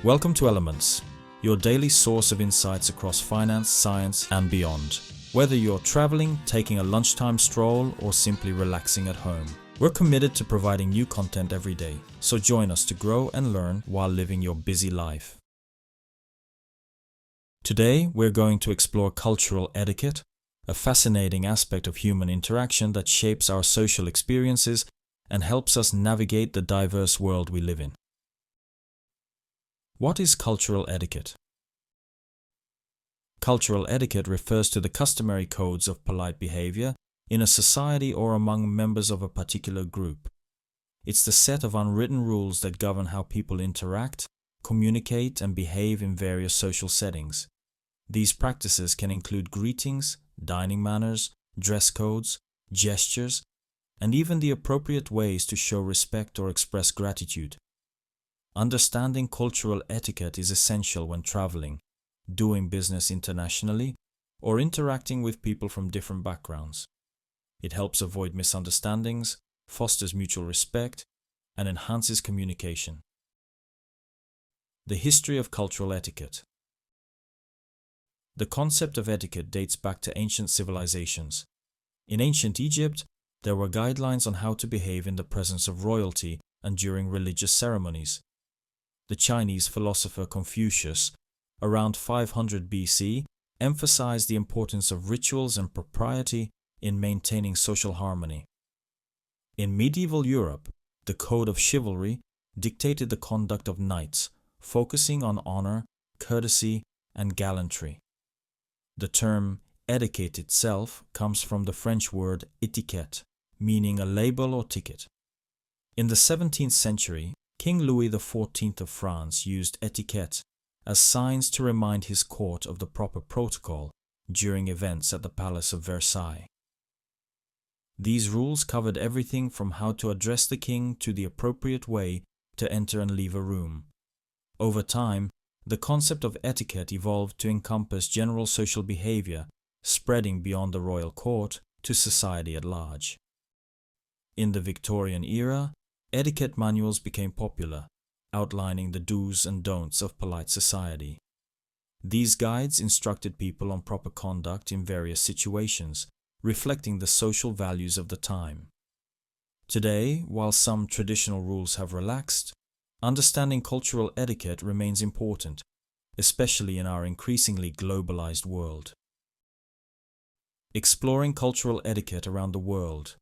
Welcome to Ælementz, your daily source of insights across finance, science, and beyond. Whether you're traveling, taking a lunchtime stroll, or simply relaxing at home, we're committed to providing new content every day, so join us to grow and learn while living your busy life. Today, we're going to explore cultural etiquette, a fascinating aspect of human interaction that shapes our social experiences and helps us navigate the diverse world we live in. What is cultural etiquette? Cultural etiquette refers to the customary codes of polite behavior in a society or among members of a particular group. It's the set of unwritten rules that govern how people interact, communicate, and behave in various social settings. These practices can include greetings, dining manners, dress codes, gestures, and even the appropriate ways to show respect or express gratitude. Understanding cultural etiquette is essential when traveling, doing business internationally, or interacting with people from different backgrounds. It helps avoid misunderstandings, fosters mutual respect, and enhances communication. The history of cultural etiquette. The concept of etiquette dates back to ancient civilizations. In ancient Egypt, there were guidelines on how to behave in the presence of royalty and during religious ceremonies. The Chinese philosopher Confucius, around 500 BC, emphasized the importance of rituals and propriety in maintaining social harmony. In medieval Europe, the code of chivalry dictated the conduct of knights, focusing on honor, courtesy, and gallantry. The term etiquette itself comes from the French word étiquette, meaning a label or ticket. In the 17th century, King Louis XIV of France used etiquette as signs to remind his court of the proper protocol during events at the Palace of Versailles. These rules covered everything from how to address the king to the appropriate way to enter and leave a room. Over time, the concept of etiquette evolved to encompass general social behavior, spreading beyond the royal court to society at large. In the Victorian era, etiquette manuals became popular, outlining the do's and don'ts of polite society. These guides instructed people on proper conduct in various situations, reflecting the social values of the time. Today, while some traditional rules have relaxed, understanding cultural etiquette remains important, especially in our increasingly globalized world. Exploring cultural etiquette around the world.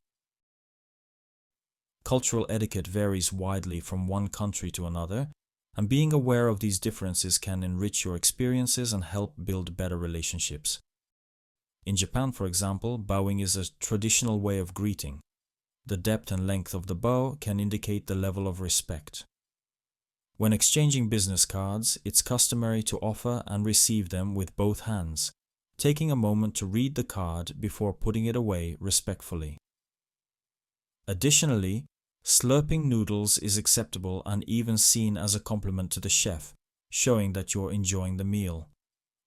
Cultural etiquette varies widely from one country to another, and being aware of these differences can enrich your experiences and help build better relationships. In Japan, for example, bowing is a traditional way of greeting. The depth and length of the bow can indicate the level of respect. When exchanging business cards, it's customary to offer and receive them with both hands, taking a moment to read the card before putting it away respectfully. Additionally, slurping noodles is acceptable and even seen as a compliment to the chef, showing that you're enjoying the meal.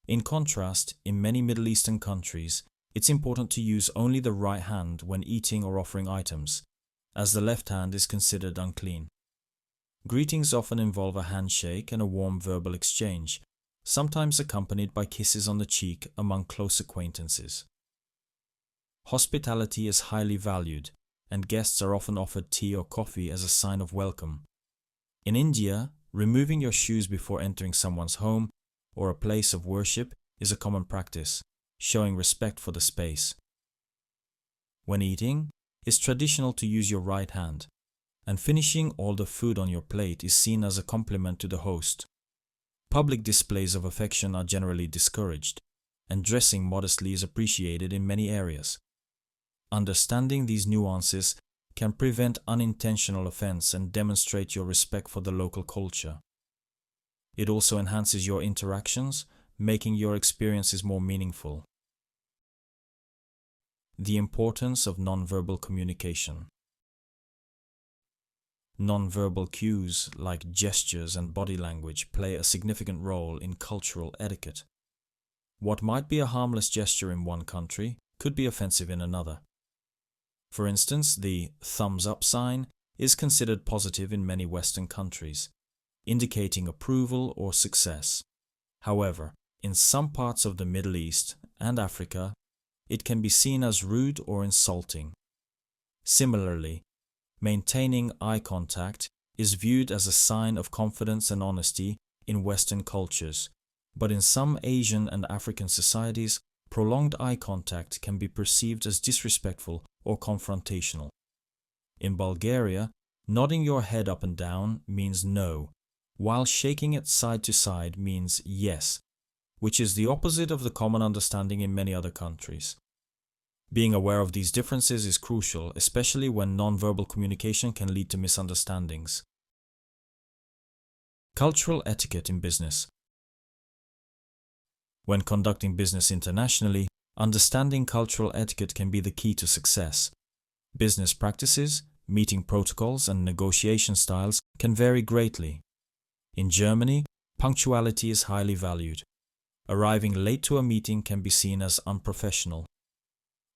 In contrast, in many Middle Eastern countries, it's important to use only the right hand when eating or offering items, as the left hand is considered unclean. Greetings often involve a handshake and a warm verbal exchange, sometimes accompanied by kisses on the cheek among close acquaintances. Hospitality is highly valued, and guests are often offered tea or coffee as a sign of welcome. In India, removing your shoes before entering someone's home or a place of worship is a common practice, showing respect for the space. When eating, it's traditional to use your right hand, and finishing all the food on your plate is seen as a compliment to the host. Public displays of affection are generally discouraged, and dressing modestly is appreciated in many areas. Understanding these nuances can prevent unintentional offense and demonstrate your respect for the local culture. It also enhances your interactions, making your experiences more meaningful. The importance of nonverbal communication. Nonverbal cues like gestures and body language play a significant role in cultural etiquette. What might be a harmless gesture in one country could be offensive in another. For instance, the thumbs up sign is considered positive in many Western countries, indicating approval or success. However, in some parts of the Middle East and Africa, it can be seen as rude or insulting. Similarly, maintaining eye contact is viewed as a sign of confidence and honesty in Western cultures, but in some Asian and African societies, prolonged eye contact can be perceived as disrespectful or confrontational. In Bulgaria, nodding your head up and down means no, while shaking it side to side means yes, which is the opposite of the common understanding in many other countries. Being aware of these differences is crucial, especially when non-verbal communication can lead to misunderstandings. Cultural etiquette in business. When conducting business internationally, understanding cultural etiquette can be the key to success. Business practices, meeting protocols, and negotiation styles can vary greatly. In Germany, punctuality is highly valued. Arriving late to a meeting can be seen as unprofessional.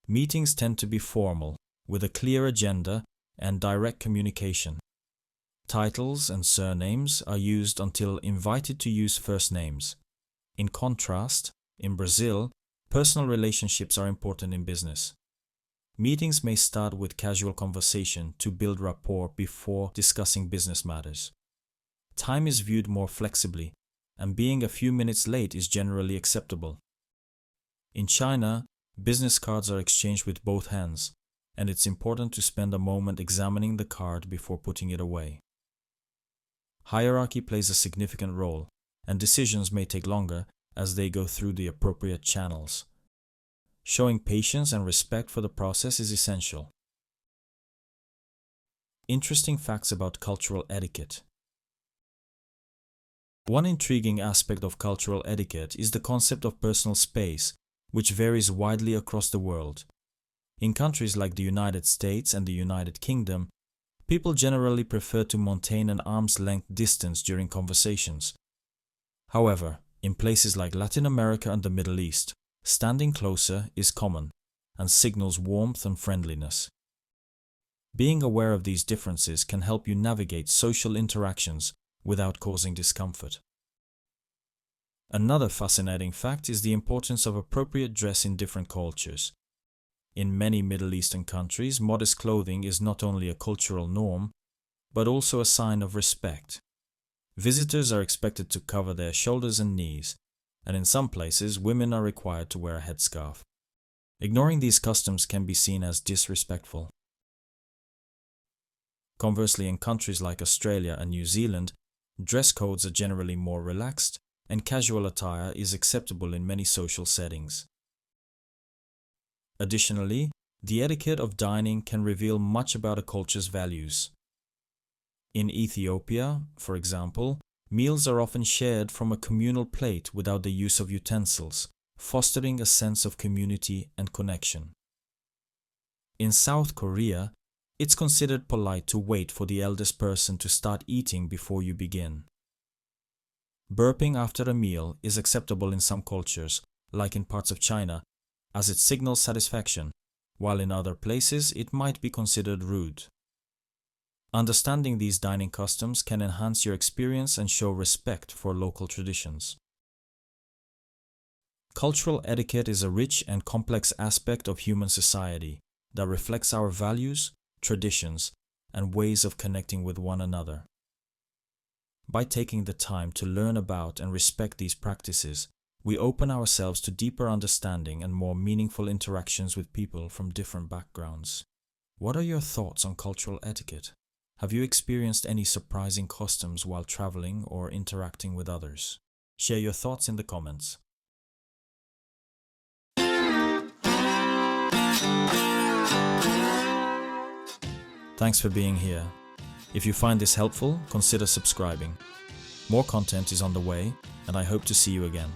Meetings tend to be formal, with a clear agenda and direct communication. Titles and surnames are used until invited to use first names. In contrast, in Brazil, personal relationships are important in business. Meetings may start with casual conversation to build rapport before discussing business matters. Time is viewed more flexibly, and being a few minutes late is generally acceptable. In China, business cards are exchanged with both hands, and it's important to spend a moment examining the card before putting it away. Hierarchy plays a significant role, and decisions may take longer as they go through the appropriate channels. Showing patience and respect for the process is essential. Interesting facts about cultural etiquette. One intriguing aspect of cultural etiquette is the concept of personal space, which varies widely across the world. In countries like the United States and the United Kingdom, people generally prefer to maintain an arm's length distance during conversations. However, in places like Latin America and the Middle East, standing closer is common and signals warmth and friendliness. Being aware of these differences can help you navigate social interactions without causing discomfort. Another fascinating fact is the importance of appropriate dress in different cultures. In many Middle Eastern countries, modest clothing is not only a cultural norm, but also a sign of respect. Visitors are expected to cover their shoulders and knees, and in some places, women are required to wear a headscarf. Ignoring these customs can be seen as disrespectful. Conversely, in countries like Australia and New Zealand, dress codes are generally more relaxed, and casual attire is acceptable in many social settings. Additionally, the etiquette of dining can reveal much about a culture's values. In Ethiopia, for example, meals are often shared from a communal plate without the use of utensils, fostering a sense of community and connection. In South Korea, it's considered polite to wait for the eldest person to start eating before you begin. Burping after a meal is acceptable in some cultures, like in parts of China, as it signals satisfaction, while in other places it might be considered rude. Understanding these dining customs can enhance your experience and show respect for local traditions. Cultural etiquette is a rich and complex aspect of human society that reflects our values, traditions, and ways of connecting with one another. By taking the time to learn about and respect these practices, we open ourselves to deeper understanding and more meaningful interactions with people from different backgrounds. What are your thoughts on cultural etiquette? Have you experienced any surprising customs while traveling or interacting with others? Share your thoughts in the comments. Thanks for being here. If you find this helpful, consider subscribing. More content is on the way, and I hope to see you again.